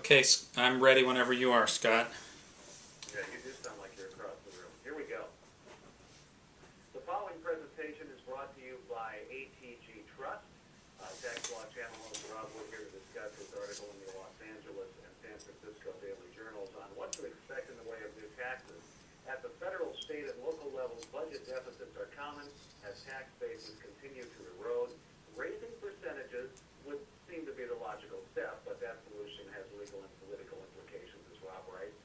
Okay, I'm ready whenever you are, Scott. Yeah, you do sound like you're across the room. Here we go. The following presentation is brought to you by ATG Trust. Tax Law Channel host Rob Wood here to discuss his article in the Los Angeles and San Francisco Daily Journals on what to expect in the way of new taxes. At the federal, state, and local levels, budget deficits are common as tax bases continue to erode. Raising percentages would seem to be the logical step, but that solution has legal and political implications, as Rob writes.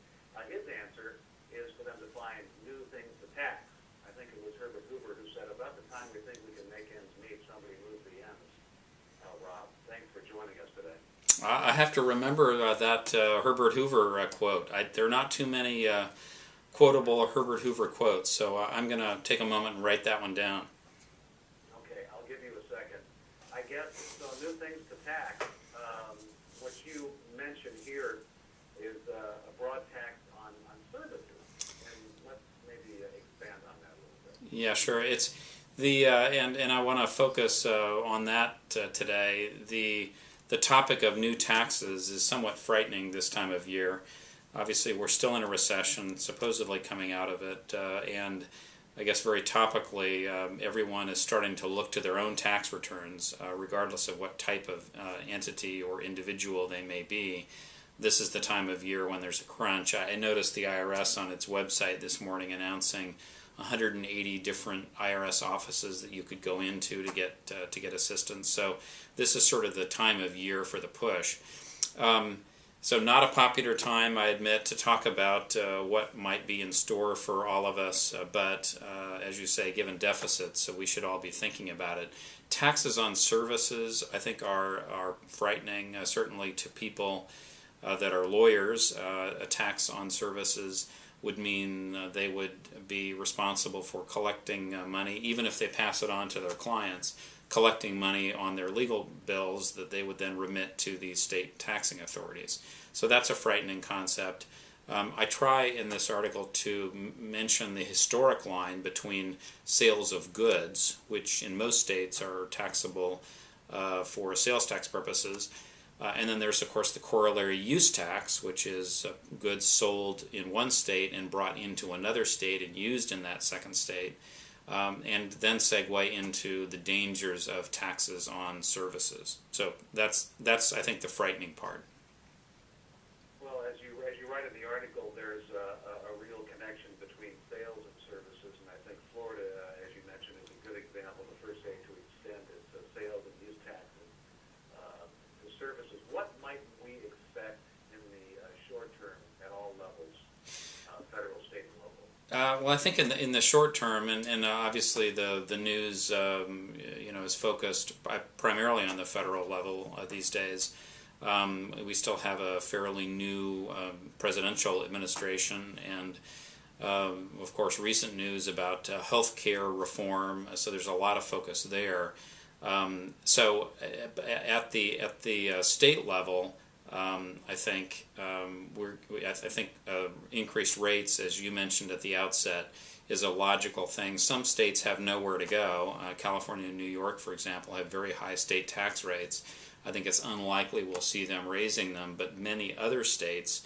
His answer is for them to find new things to tax. I think it was Herbert Hoover who said, about the time we think we can make ends meet, somebody moves the ends. Rob, thanks for joining us today. I have to remember that Herbert Hoover quote. There are not too many quotable Herbert Hoover quotes, so I'm going to take a moment and write that one down. Okay, I'll give you a second. I guess, so new things to tax. What you mentioned here is a broad tax on services, and let's maybe expand on that a little bit. Yeah, sure. It's the and I want to focus on that today. The topic of new taxes is somewhat frightening this time of year. Obviously, we're still in a recession, supposedly coming out of it, and I guess very topically, everyone is starting to look to their own tax returns, regardless of what type of entity or individual they may be. This is the time of year when there's a crunch. I noticed the IRS on its website this morning announcing 180 different IRS offices that you could go into to get assistance. So this is sort of the time of year for the push. So not a popular time, I admit, to talk about what might be in store for all of us, but as you say, given deficits, so we should all be thinking about it. Taxes on services, I think, are frightening, certainly to people that are lawyers. A tax on services would mean they would be responsible for collecting money, even if they pass it on to their clients, collecting money on their legal bills that they would then remit to the state taxing authorities. So that's a frightening concept. I try in this article to mention the historic line between sales of goods, which in most states are taxable for sales tax purposes, and then there's, of course, the corollary use tax, which is goods sold in one state and brought into another state and used in that second state. And then segue into the dangers of taxes on services. So that's I think the frightening part. Well, as you write in the article, there's a real connection between sales and services, and I think Florida, as you mentioned, is a good example. The first state to extend its sales and use taxes to services. What might we expect in the short term at all levels, federal, state, and local? Well, I think in the short term, and obviously the news is focused primarily on the federal level these days. We still have a fairly new presidential administration, and of course recent news about health care reform. So there's a lot of focus there. So at the state level, I think increased rates, as you mentioned at the outset, is a logical thing. Some states have nowhere to go. California and New York, for example, have very high state tax rates. I think it's unlikely we'll see them raising them, but many other states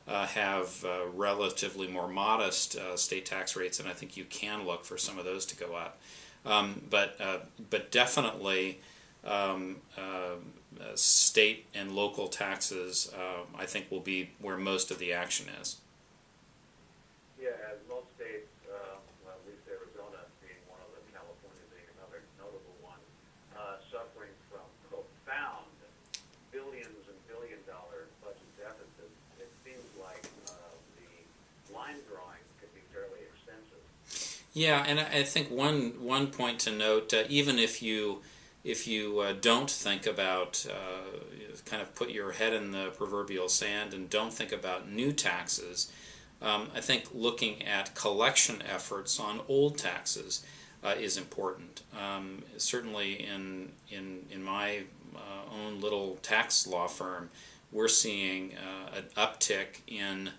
have relatively more modest state tax rates, and I think you can look for some of those to go up. But definitely state and local taxes, I think, will be where most of the action is. Yeah, as most states, well, at least Arizona being one of them, California being another notable one, suffering from profound billions and billion-dollar budget deficits, it seems like the line drawing could be fairly extensive. Yeah, and I think one point to note, even if you don't think about, kind of put your head in the proverbial sand and don't think about new taxes, I think looking at collection efforts on old taxes is important. Certainly in my own little tax law firm, we're seeing an uptick in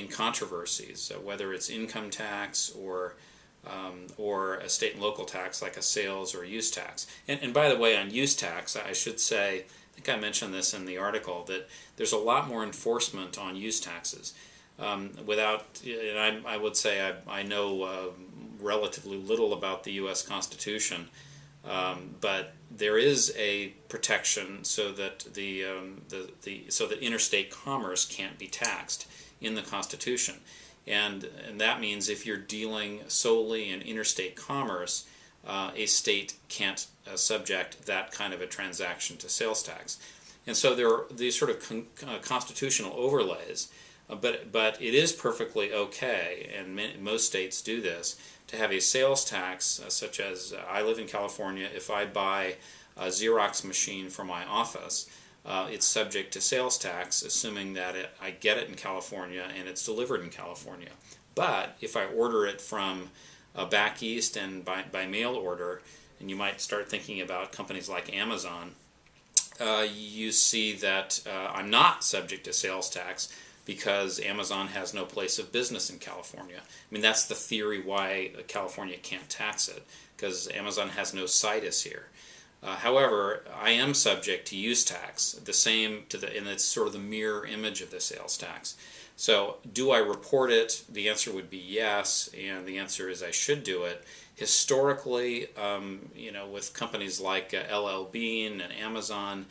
controversies, whether it's income tax or a state and local tax like a sales or use tax. And by the way, on use tax, I should say think I mentioned this in the article, that there's a lot more enforcement on use taxes. And I would say I know relatively little about the U.S. Constitution, but there is a protection so that so that interstate commerce can't be taxed in the Constitution, and that means if you're dealing solely in interstate commerce, a state can't subject that kind of a transaction to sales tax. And so there are these sort of constitutional overlays, but it is perfectly okay, and most states do this, to have a sales tax, such as I live in California. If I buy a Xerox machine for my office, it's subject to sales tax, assuming that I get it in California and it's delivered in California. But if I order it from back east and by mail order, and you might start thinking about companies like Amazon, you see that I'm not subject to sales tax because Amazon has no place of business in California. I mean, that's the theory why California can't tax it, because Amazon has no situs here. However, I am subject to use tax, the same and it's sort of the mirror image of the sales tax. So, do I report it? The answer would be yes, and the answer is I should do it. Historically, with companies like LL Bean and Amazon,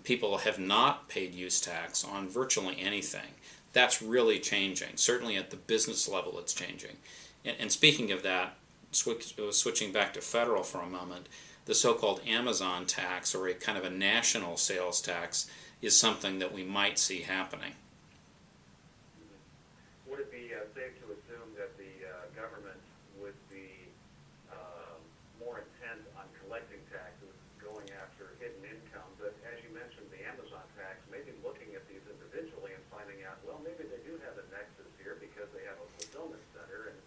people have not paid use tax on virtually anything. That's really changing. Certainly at the business level, it's changing. And speaking of that, switching back to federal for a moment, the so-called Amazon tax, or a kind of a national sales tax, is something that we might see happening. Would it be safe to assume that the government would be more intent on collecting taxes, going after hidden income? But as you mentioned, the Amazon tax, maybe looking at these individually and finding out, well, maybe they do have a nexus here because they have a fulfillment center, and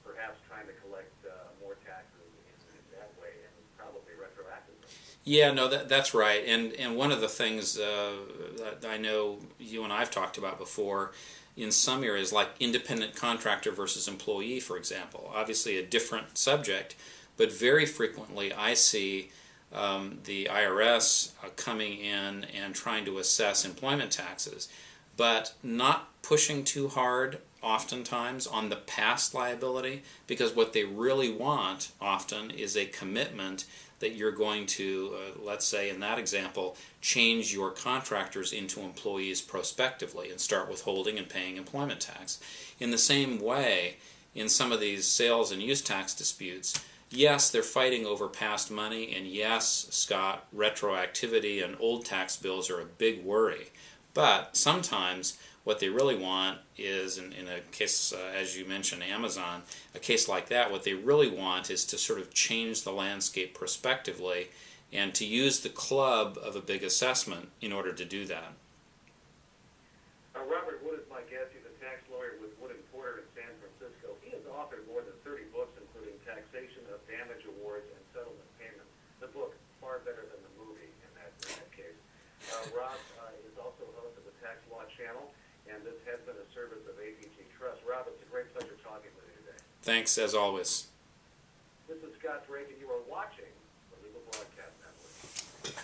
perhaps trying to collect more taxes in that way, and probably retroactively. Yeah, no, that's right. And one of the things that I know you and I've talked about before, in some areas, like independent contractor versus employee, for example, obviously a different subject, but very frequently I see the IRS coming in and trying to assess employment taxes, but not pushing too hard oftentimes on the past liability, because what they really want often is a commitment that you're going to, let's say in that example, change your contractors into employees prospectively and start withholding and paying employment tax. In the same way, in some of these sales and use tax disputes, yes, they're fighting over past money, and yes, Scott, retroactivity and old tax bills are a big worry. But sometimes what they really want is, in a case, as you mentioned, Amazon, a case like that, what they really want is to sort of change the landscape prospectively and to use the club of a big assessment in order to do that. Robert Wood is my guest. He's a tax lawyer with Wood & Porter in San Francisco. He has authored more than 30 books, including Taxation of Damage Awards and Settlement Payments. The book, far better than the movie in that case. Rob is also host of the Tax Law Channel, and this has been a service of ATG Trust. Rob, it's a great pleasure talking with you today. Thanks, as always. This is Scott Drake, and you are watching the Legal Broadcast Network.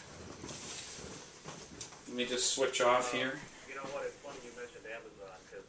Let me just switch off here. You know what? It's funny you mentioned Amazon, because